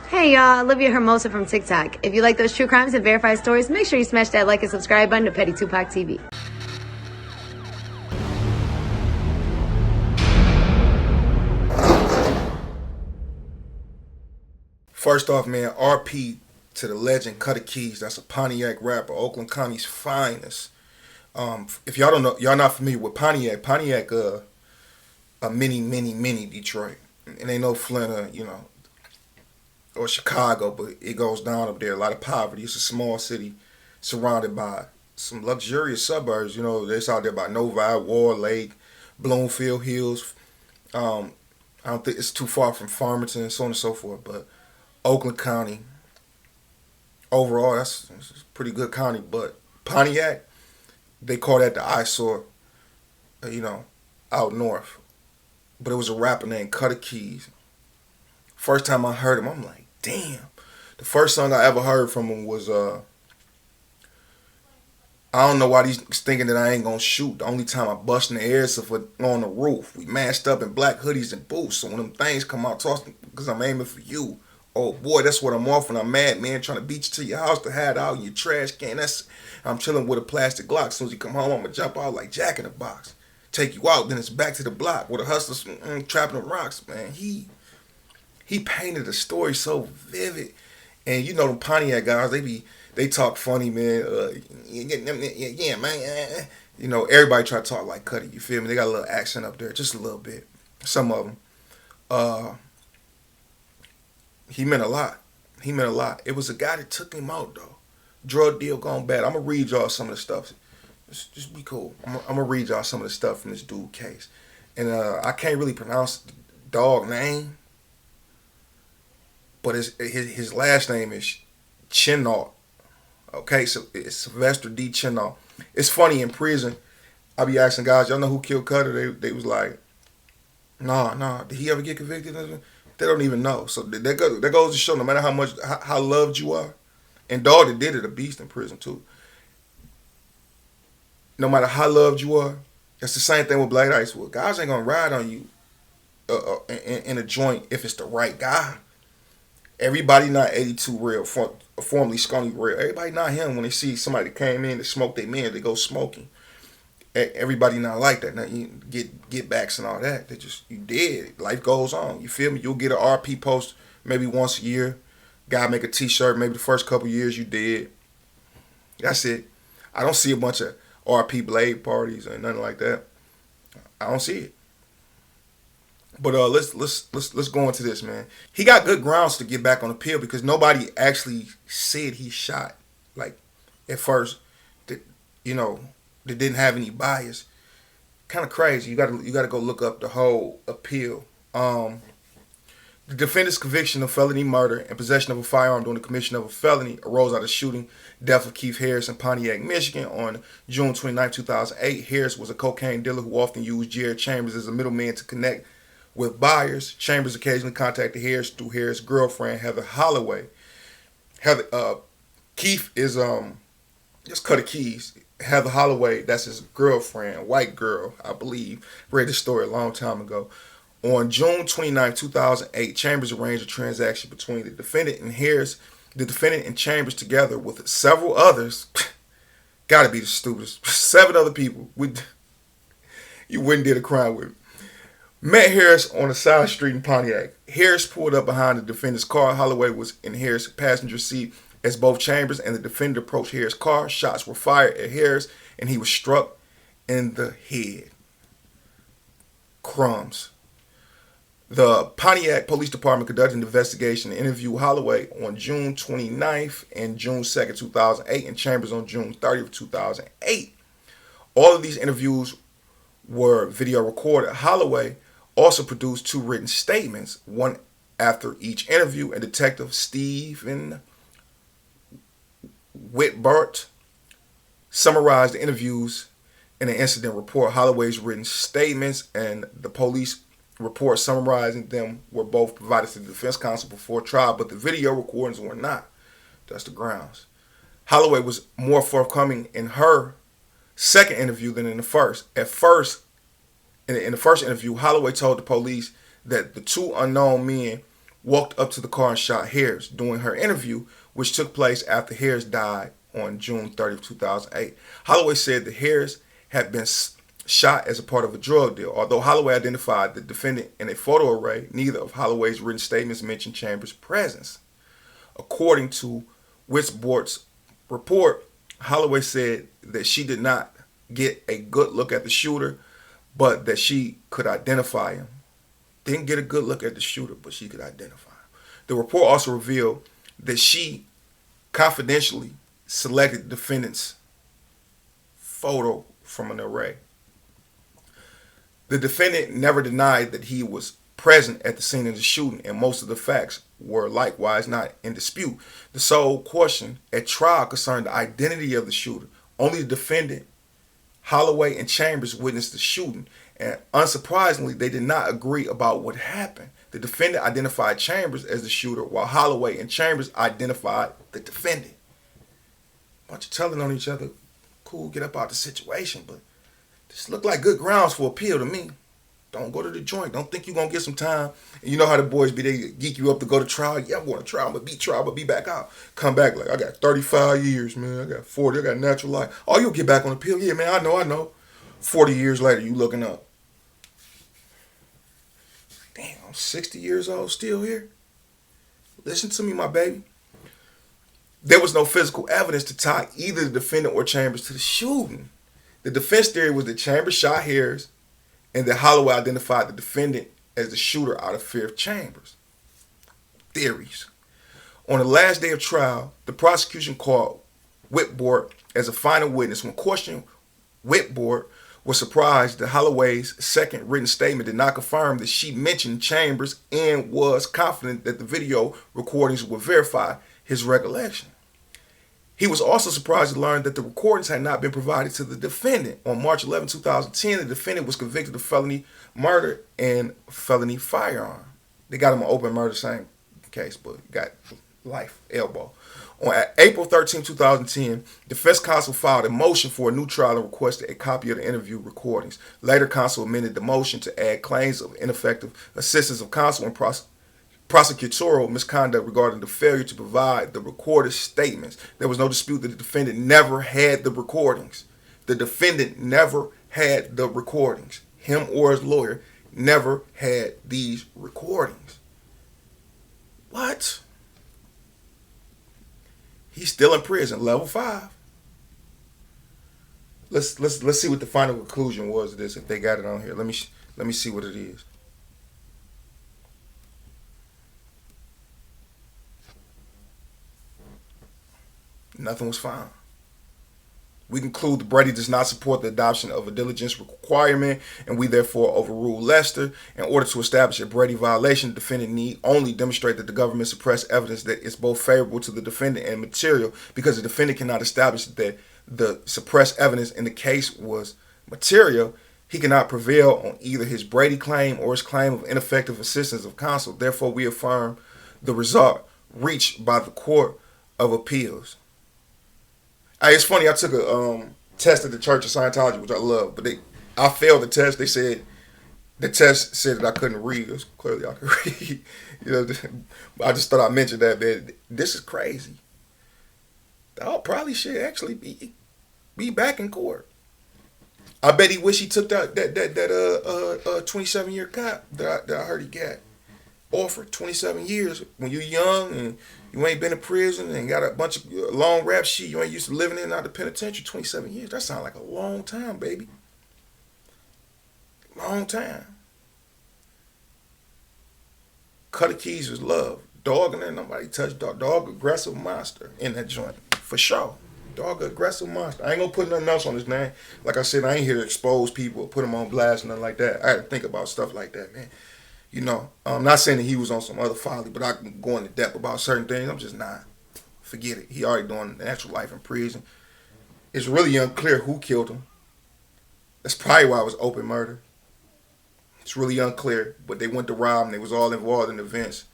Hey y'all, Olivia Hermosa from TikTok. If you like those true crimes and verified stories, make sure you smash that like and subscribe button to Petty Tupac TV. First off, man, RP to the legend Kutta Keyz. That's a Pontiac rapper, Oakland County's finest. If y'all don't know, y'all not familiar with Pontiac. Pontiac, a mini Detroit. And ain't no Flint, or Chicago, but it goes down up there. A lot of poverty. It's a small city surrounded by some luxurious suburbs. It's out there by Novi, Ward Lake, Bloomfield Hills. I don't think it's too far from Farmington and so on and so forth. But Oakland County, overall, that's a pretty good county. But Pontiac, they call that the eyesore, out north. But it was a rapper named Kutta Keyz. First time I heard him, I'm like, damn. The first song I ever heard from him was, I don't know why these thinking that I ain't gonna shoot. The only time I bust in the air is if we're on the roof. We mashed up in black hoodies and boots. So when them things come out, toss them, because I'm aiming for you. Oh boy, that's what I'm off when I'm mad, man. Trying to beat you to your house to hide out in your trash can. I'm chilling with a plastic Glock. As soon as you come home, I'm gonna jump out like Jack in the Box. Take you out, then it's back to the block with the hustlers trapping them rocks, man. He painted a story so vivid. And the Pontiac guys, they talk funny, man. Yeah, man. Everybody try to talk like Kutta, you feel me? They got a little accent up there, just a little bit. Some of them. He meant a lot. He meant a lot. It was a guy that took him out, though. Drug deal gone bad. I'm going to read y'all some of the stuff. Just be cool. I'm going to read y'all some of the stuff from this dude case. And I can't really pronounce the dog name. But his last name is Chennault. Okay, so it's Sylvester D. Chennault. It's funny, in prison, I be asking guys, y'all know who killed Kutta? They was like, nah, did he ever get convicted? They don't even know. So that goes to show, no matter how loved you are, and dog that did it, a beast in prison too. No matter how loved you are, it's the same thing with Black Ice Wood. Guys ain't gonna ride on you in a joint if it's the right guy. Everybody not 82 real, formerly Scony real. Everybody not him. When they see somebody that came in to smoke their man, they go smoking. Everybody not like that. Now you get backs and all that. They just, you dead. Life goes on. You feel me? You'll get an RP post maybe once a year. Guy make a t-shirt maybe the first couple years you did. That's it. I don't see a bunch of RP Blade parties or nothing like that. I don't see it. But let's go into this, man. He got good grounds to get back on appeal because nobody actually said he shot. Like at first, that didn't have any bias. Kind of crazy. You gotta go look up the whole appeal. The defendant's conviction of felony murder and possession of a firearm during the commission of a felony arose out of shooting death of Keith Harris in Pontiac, Michigan on June 29, 2008. Harris was a cocaine dealer who often used Jared Chambers as a middleman to connect with buyers. Chambers occasionally contacted Harris through Harris' girlfriend, Heather Holloway. Keith is just Kutta Keyz. Heather Holloway, that's his girlfriend, white girl, I believe. Read this story a long time ago. On June 29, 2008, Chambers arranged a transaction between the defendant and Harris. The defendant and Chambers, together with several others, gotta be the stupidest, 7 other people you wouldn't did a crime with, met Harris on a side street in Pontiac. Harris pulled up behind the defendant's car. Holloway was in Harris' passenger seat as both Chambers and the defendant approached Harris' car. Shots were fired at Harris, and he was struck in the head. Crumbs. The Pontiac Police Department conducted an investigation and interviewed Holloway on June 29th and June 2nd, 2008, and Chambers on June 30th, 2008. All of these interviews were video recorded. Holloway also produced 2 written statements, one after each interview, and Detective Stephen Whitbart summarized the interviews in an incident report. Holloway's written statements and the police report summarizing them were both provided to the defense counsel before trial, but the video recordings were not. That's the grounds. Holloway was more forthcoming in her second interview than in the first. At first, in the first interview, Holloway told the police that the 2 unknown men walked up to the car and shot Harris during her interview, which took place after Harris died on June 30th, 2008. Holloway said that Harris had been shot as a part of a drug deal. Although Holloway identified the defendant in a photo array, neither of Holloway's written statements mentioned Chambers' presence. According to Whitsport's report, Holloway said that she did not get a good look at the shooter, but that she could identify him. Didn't get a good look at the shooter, but she could identify him. The report also revealed that she confidentially selected the defendant's photo from an array. The defendant never denied that he was present at the scene of the shooting, and most of the facts were likewise not in dispute. The sole question at trial concerned the identity of the shooter. Only the defendant, Holloway, and Chambers witnessed the shooting, and unsurprisingly, they did not agree about what happened. The defendant identified Chambers as the shooter, while Holloway and Chambers identified the defendant. Bunch of telling on each other, cool, get up out the situation, but this looked like good grounds for appeal to me. Don't go to the joint. Don't think you're going to get some time. And you know how the boys be, they geek you up to go to trial. Yeah, I'm going to trial. I'm going to beat trial, but be back out. Come back like, I got 35 years, man. I got 40. I got natural life. Oh, you'll get back on appeal. Yeah, man, I know. 40 years later, you looking up. Damn, I'm 60 years old, still here. Listen to me, my baby. There was no physical evidence to tie either the defendant or Chambers to the shooting. The defense theory was that Chambers shot Harris and that Holloway identified the defendant as the shooter out of fear of Chambers. Theories. On the last day of trial, the prosecution called Whitboard as a final witness. When questioned, Whitboard was surprised that Holloway's second written statement did not confirm that she mentioned Chambers and was confident that the video recordings would verify his recollection. He was also surprised to learn that the recordings had not been provided to the defendant. On March 11, 2010, the defendant was convicted of felony murder and felony firearm. They got him on open murder, same case, but got life, elbow. On April 13, 2010, defense counsel filed a motion for a new trial and requested a copy of the interview recordings. Later, counsel amended the motion to add claims of ineffective assistance of counsel and prosecutorial misconduct regarding the failure to provide the recorded statements. There was no dispute that the defendant never had the recordings. The defendant never had the recordings. Him or his lawyer never had these recordings. What? He's still in prison, level 5. Let's see what the final conclusion was of this. If they got it on here, let me see what it is. Nothing was found. We conclude that Brady does not support the adoption of a diligence requirement, and we therefore overrule Lester. In order to establish a Brady violation, the defendant need only demonstrate that the government suppressed evidence that is both favorable to the defendant and material, because the defendant cannot establish that the suppressed evidence in the case was material. He cannot prevail on either his Brady claim or his claim of ineffective assistance of counsel. Therefore, we affirm the result reached by the Court of Appeals. Hey, it's funny, I took a test at the Church of Scientology, which I love, but I failed the test. They said the test said that I couldn't read. It was clearly I could read. I just thought I'd mention that, man. This is crazy. I probably should actually be back in court. I bet he wish he took that 27-year cop that I heard he got offered. 27 years when you're young and you ain't been in prison and got a bunch of long rap shit you ain't used to living in and out of the penitentiary. 27 years. That sounds like a long time, baby. Long time. Kutta Keyz was love. Dog in there, nobody touched dog. Dog aggressive monster in that joint. For sure. Dog aggressive monster. I ain't gonna put nothing else on his name. Like I said, I ain't here to expose people or put them on blast or nothing like that. I had to think about stuff like that, man. You know, I'm not saying that he was on some other folly, but I can go into depth about certain things. I'm just not. Forget it. He already doing natural life in prison. It's really unclear who killed him. That's probably why it was open murder. It's really unclear, but they went to rob him. They was all involved in events.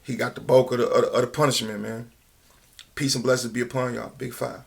He got the bulk of the punishment, man. Peace and blessings be upon y'all. Big 5.